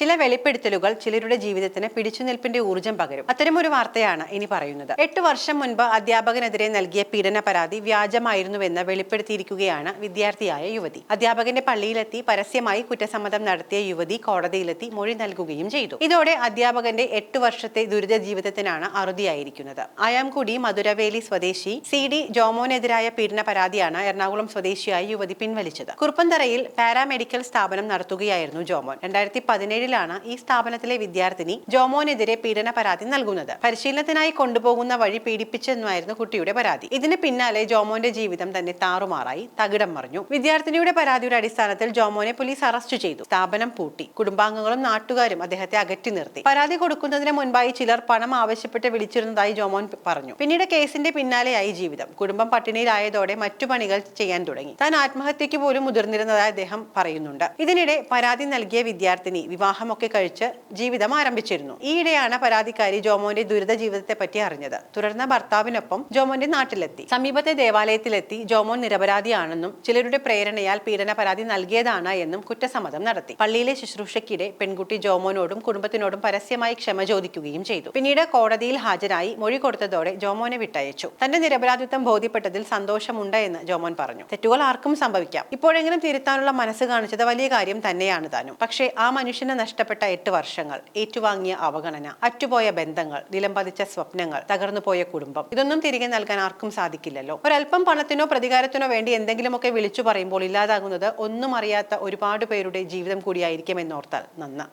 ചില വെളിപ്പെടുത്തലുകൾ ചിലരുടെ ജീവിതത്തിന് പിടിച്ചുനിൽപ്പിന്റെ ഊർജ്ജം പകരും. അത്തരമൊരു വാർത്തയാണ് ഇനി പറയുന്നത്. 8 വർഷം മുൻപ് അധ്യാപകനെതിരെ നൽകിയ പീഡന പരാതി വ്യാജമായിരുന്നുവെന്ന് വെളിപ്പെടുത്തിയിരിക്കുകയാണ് വിദ്യാർത്ഥിയായ യുവതി. അധ്യാപകന്റെ പള്ളിയിലെത്തി പരസ്യമായി കുറ്റസമ്മതം നടത്തിയ യുവതി കോടതിയിലെത്തി മൊഴി നൽകുകയും ചെയ്തു. ഇതോടെ അധ്യാപകന്റെ 8 വർഷത്തെ ദുരിത ജീവിതത്തിനാണ് അറുതിയായിരിക്കുന്നത്. ആയാംകുടി മധുരവേലി സ്വദേശി CD ജോമോനെതിരായ പീഡന പരാതിയാണ് എറണാകുളം സ്വദേശിയായ യുവതി പിൻവലിച്ചത്. കുറുപ്പന്തറയിൽ പാരാമെഡിക്കൽ സ്ഥാപനം നടത്തുകയായിരുന്നു ജോമോൻ. 2017 ഈ സ്ഥാപനത്തിലെ വിദ്യാർത്ഥിനി ജോമോനെതിരെ പീഡന പരാതി നൽകുന്നത്. പരിശീലനത്തിനായി കൊണ്ടുപോകുന്ന വഴി പീഡിപ്പിച്ചെന്നായിരുന്നു കുട്ടിയുടെ പരാതി. ഇതിന് പിന്നാലെ ജോമോന്റെ ജീവിതം തന്നെ താറുമാറായി, തകിടം മറിഞ്ഞു. വിദ്യാർത്ഥിനിയുടെ പരാതിയുടെ അടിസ്ഥാനത്തിൽ ജോമോനെ പോലീസ് അറസ്റ്റ് ചെയ്തു. സ്ഥാപനം പൂട്ടി. കുടുംബാംഗങ്ങളും നാട്ടുകാരും അദ്ദേഹത്തെ അകറ്റി നിർത്തി. പരാതി കൊടുക്കുന്നതിന് മുൻപായി ചിലർ പണം ആവശ്യപ്പെട്ട് വിളിച്ചിരുന്നതായി ജോമോൻ പറഞ്ഞു. പിന്നീട് കേസിന്റെ പിന്നാലെയായി ജീവിതം. കുടുംബം പട്ടിണിയിലായതോടെ മറ്റു പണികൾ ചെയ്യാൻ തുടങ്ങി. താൻ ആത്മഹത്യക്ക് പോലും മുതിർന്നിരുന്നതായി അദ്ദേഹം പറയുന്നുണ്ട്. ഇതിനിടെ പരാതി നൽകിയ വിദ്യാർത്ഥിനി വിവാഹമൊക്കെ കഴിച്ച് ജീവിതം ആരംഭിച്ചിരുന്നു. ഈയിടെയാണ് പരാതിക്കാരി ജോമോന്റെ ദുരിത ജീവിതത്തെ പറ്റി അറിഞ്ഞത്. തുടർന്ന് ഭർത്താവിനൊപ്പം ജോമോന്റെ നാട്ടിലെത്തി. സമീപത്തെ ദേവാലയത്തിലെത്തി ജോമോൻ നിരപരാധിയാണെന്നും ചിലരുടെ പ്രേരണയാൽ പീഡന പരാതി നൽകിയതാണ് എന്നും കുറ്റസമ്മതം നടത്തി. പള്ളിയിലെ ശുശ്രൂഷയ്ക്കിടെ പെൺകുട്ടി ജോമോനോടും കുടുംബത്തിനോടും പരസ്യമായി ക്ഷമ ചോദിക്കുകയും ചെയ്തു. പിന്നീട് കോടതിയിൽ ഹാജരായി മൊഴി കൊടുത്തതോടെ ജോമോനെ വിട്ടയച്ചു. തന്റെ നിരപരാധിത്വം ബോധ്യപ്പെട്ടതിൽ സന്തോഷമുണ്ട് എന്ന് ജോമോൻ പറഞ്ഞു. തെറ്റുകൾ ആർക്കും സംഭവിക്കാം. ഇപ്പോഴെങ്കിലും തിരുത്താനുള്ള മനസ്സ് കാണിച്ചത് വലിയ കാര്യം തന്നെയാണ് താനും. പക്ഷേ ആ മനുഷ്യന് നഷ്ടപ്പെട്ട 8 വർഷങ്ങൾ, ഏറ്റുവാങ്ങിയ അവഗണന, അറ്റുപോയ ബന്ധങ്ങൾ, നിലംപതിച്ച സ്വപ്നങ്ങൾ, തകർന്നുപോയ കുടുംബം, ഇതൊന്നും തിരികെ നൽകാൻ ആർക്കും സാധിക്കില്ലല്ലോ. ഒരല്പം പണത്തിനോ പ്രതികാരത്തിനോ വേണ്ടി എന്തെങ്കിലുമൊക്കെ വിളിച്ചു പറയുമ്പോൾ ഇല്ലാതാകുന്നത് ഒന്നും അറിയാത്ത ഒരുപാട് പേരുടെ ജീവിതം കൂടിയായിരിക്കും എന്നോർത്താൽ നന്ന്.